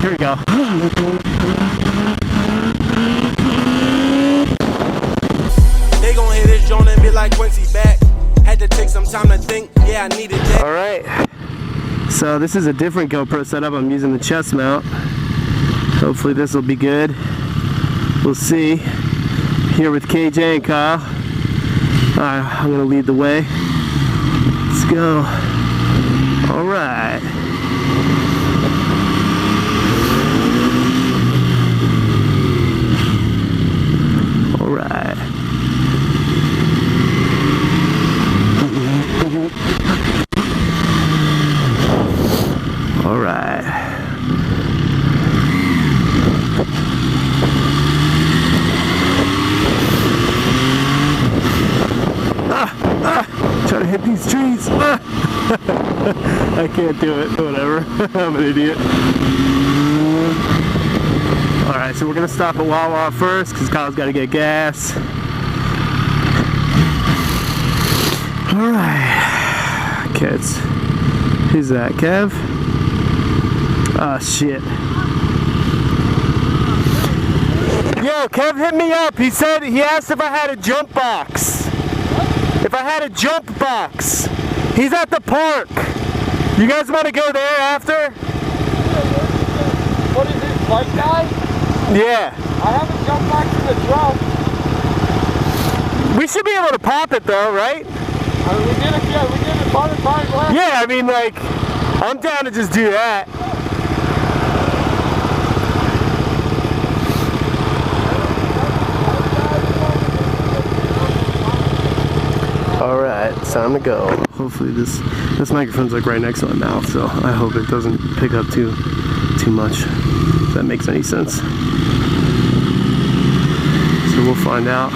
here we go. They gon' hit this joint and be like Quincy back. Had to take some time to think, yeah, I needed that. Alright, so this is a different GoPro setup. I'm using the chest mount. Hopefully this will be good. We'll see. Here with KJ and Kyle. Alright, I'm gonna lead the way. Let's go. Alright. Alright. Alright. Try to hit these trees. I can't do it. Whatever. I'm an idiot. Alright, so we're gonna stop at Wawa first because Kyle's gotta get gas. Alright. Kids. Who's that? Kev? Oh shit. Yo, Kev hit me up. He said, he asked if I had a jump box. If I had a jump box. He's at the park. You guys want to go there after? What is this, bike guy? Yeah. I haven't jumped back to the drum. We should be able to pop it though, right? I mean, we did it by the time last. Yeah, I mean like, I'm down to just do that. Alright, it's time to go. Hopefully this microphone's like right next to my mouth, so I hope it doesn't pick up too much, if that makes any sense. So we'll find out.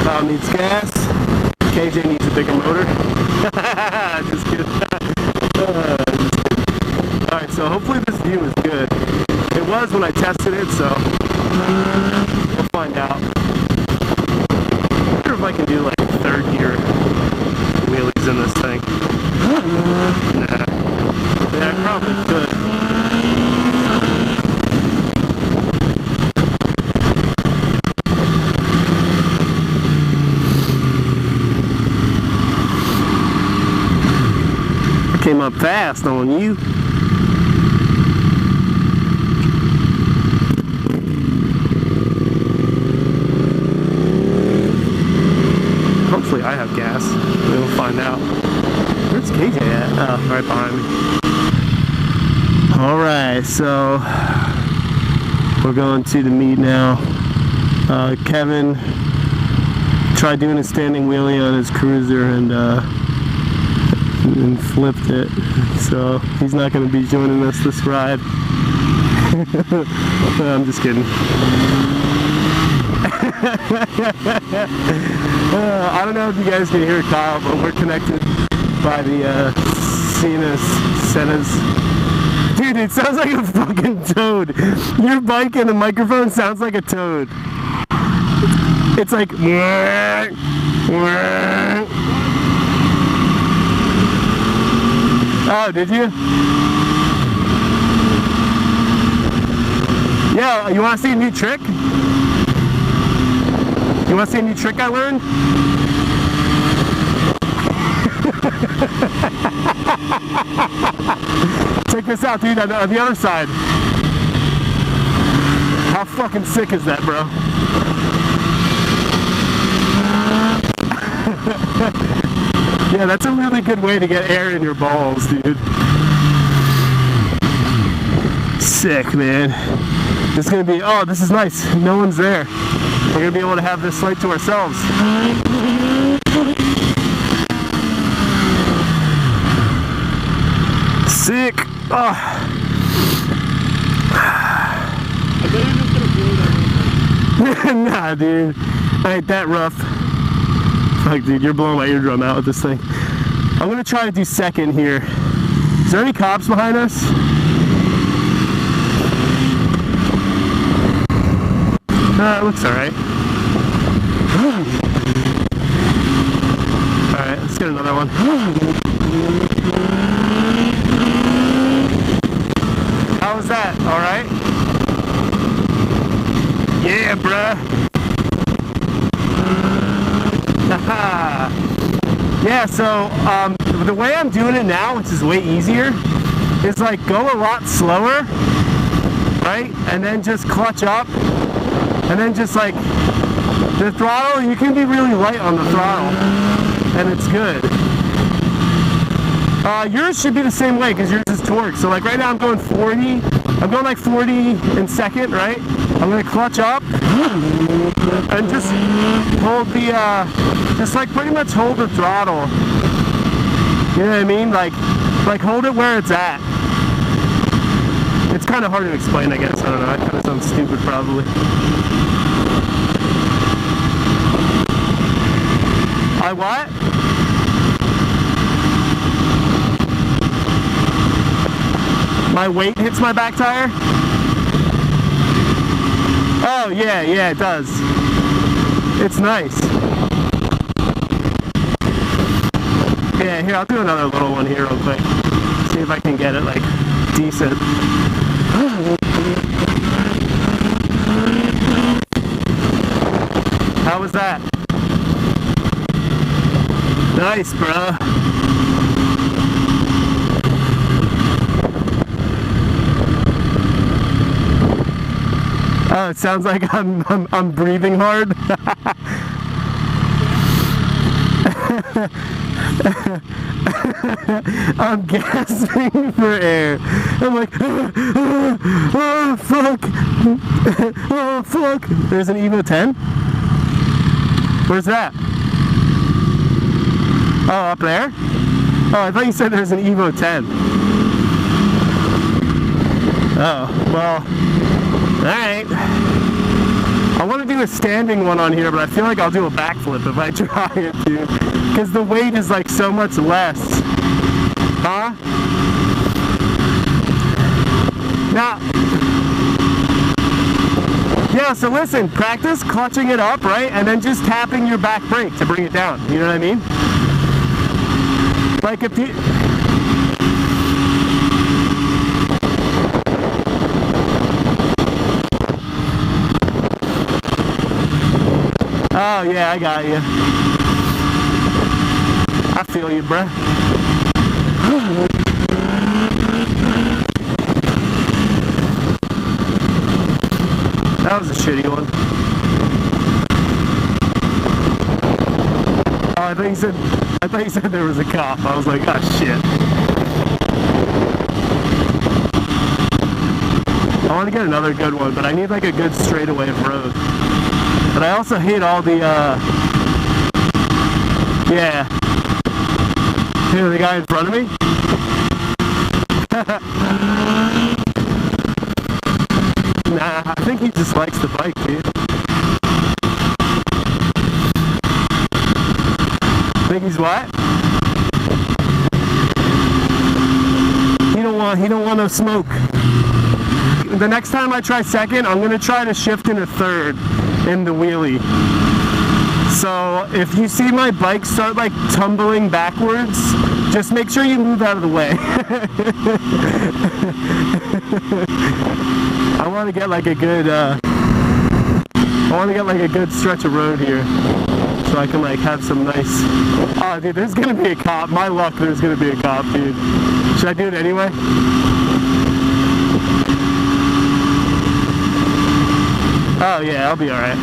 Kyle needs gas. KJ needs a bigger motor. Just kidding. Alright, so hopefully this view is good. It was when I tested it, so we'll find out. I wonder if I can do like third gear wheelies in this thing. Nah. Yeah, I probably could. Came up fast on you. Hopefully I have gas. We'll find out. Where's KJ at? Oh, right behind me. Alright, so we're going to the meet now. Kevin tried doing a standing wheelie on his cruiser and flipped it, so he's not going to be joining us this ride. I'm just kidding. I don't know if you guys can hear Kyle, but we're connected by the Senas. Dude, it sounds like a fucking toad. Your bike and the microphone sounds like a toad. It's like oh, did you? Yeah, you want to see a new trick? You want to see a new trick I learned? Check this out, dude, on the other side. How fucking sick is that, bro? Yeah, that's a really good way to get air in your balls, dude. Sick, man. This is gonna be, oh, this is nice. No one's there. We're gonna be able to have this light to ourselves. Sick. Oh. I bet you're just gonna blow that. Nah, dude. I ain't that rough. Fuck, dude, you're blowing my eardrum out with this thing. I'm gonna try to do second here. Is there any cops behind us? It looks alright. Alright, let's get another one. How was that? Alright? Yeah, bruh. Yeah, so the way I'm doing it now, which is way easier, is like go a lot slower, right? And then just clutch up. And then just like the throttle, you can be really light on the throttle. And it's good. Yours should be the same way because yours is torque. So like right now I'm going 40. I'm going like 40 in second, right? I'm gonna clutch up and just hold the, just like pretty much hold the throttle. You know what I mean? Like hold it where it's at. It's kind of hard to explain, I guess. I don't know. I kind of sound stupid, probably. I what? My weight hits my back tire? Oh, yeah, it does. It's nice. Yeah, here, I'll do another little one here real quick. See if I can get it, like, decent. How was that? Nice, bro. Oh, it sounds like I'm breathing hard. I'm gasping for air. I'm like, oh fuck, oh fuck. There's an Evo 10? Where's that? Oh, up there? Oh, I thought you said there's an Evo 10. Oh, well, alright. I want to do a standing one on here, but I feel like I'll do a backflip if I try it, dude. Because the weight is like so much less. Huh? Now, yeah, so listen, practice clutching it up, right? And then just tapping your back brake to bring it down. You know what I mean? Like if you... Oh, yeah, I got you. I feel you, bruh. That was a shitty one. Oh, I thought you said there was a cop. I was like, oh shit. I want to get another good one, but I need like a good straightaway road. But I also hate all the, yeah. Here, the guy in front of me? Nah, I think he just likes the bike, dude. Think he's what? He don't want no smoke. The next time I try second, I'm gonna try to shift into third in the wheelie. So if you see my bike start like tumbling backwards, just make sure you move out of the way. I want to get like a good stretch of road here so I can like have some nice... Oh dude, there's gonna be a cop. My luck, there's gonna be a cop, dude. Should I do it anyway? Oh yeah, I'll be alright.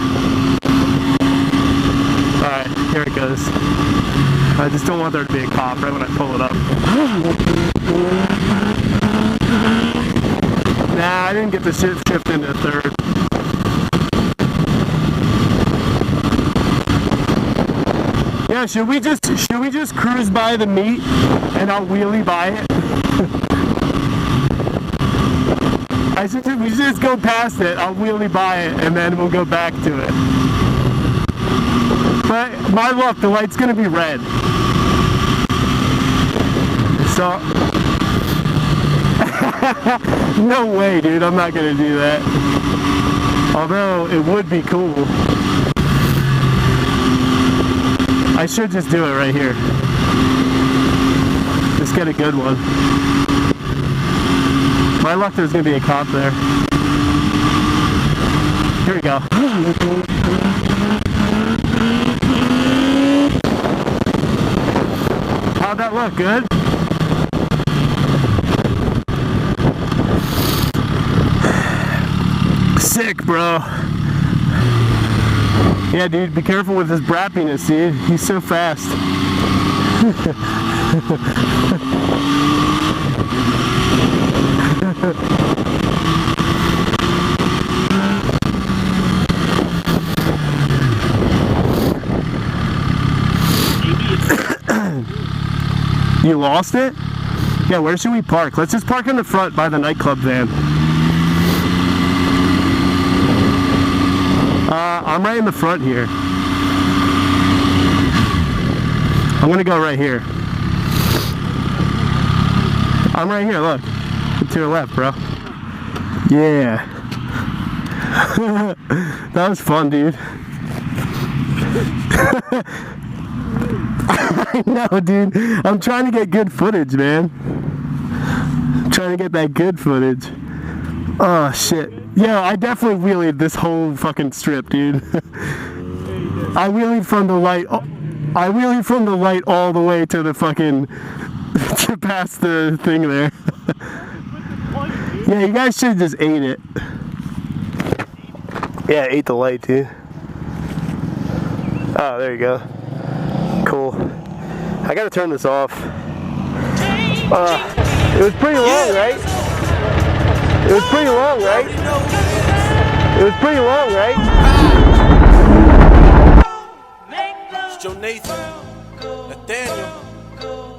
Alright, here it goes. I just don't want there to be a cop right when I pull it up. Nah, I didn't get the shift into third. Yeah, should we just cruise by the meet and I'll wheelie by it? We should just go past it. I'll wheelie by it and then we'll go back to it. But my luck, the light's gonna be red. So no way, dude, I'm not gonna do that. Although it would be cool. I should just do it right here. Just get a good one. My luck, there's gonna be a cop there. Here we go. How'd that look? Good? Sick, bro. Yeah, dude, be careful with his brappiness, dude. He's so fast. You lost it? Yeah, where should we park? Let's just park in the front by the nightclub van. I'm right in the front here. I'm gonna go right here. I'm right here, look. To your left, bro. Yeah. That was fun, dude. I know, dude. I'm trying to get good footage, man. I'm trying to get that good footage. Oh, shit. Yeah, I definitely wheelied this whole fucking strip, dude. I wheelied from the light. I wheelied from the light all the way to the fucking to past the thing there. Yeah, you guys should have just ate it. Yeah, ate the light, dude. Oh, there you go. Cool. I gotta turn this off. It was pretty long, right? It was pretty long, right? It was pretty long, right? It's Joe Nathan, Nathaniel.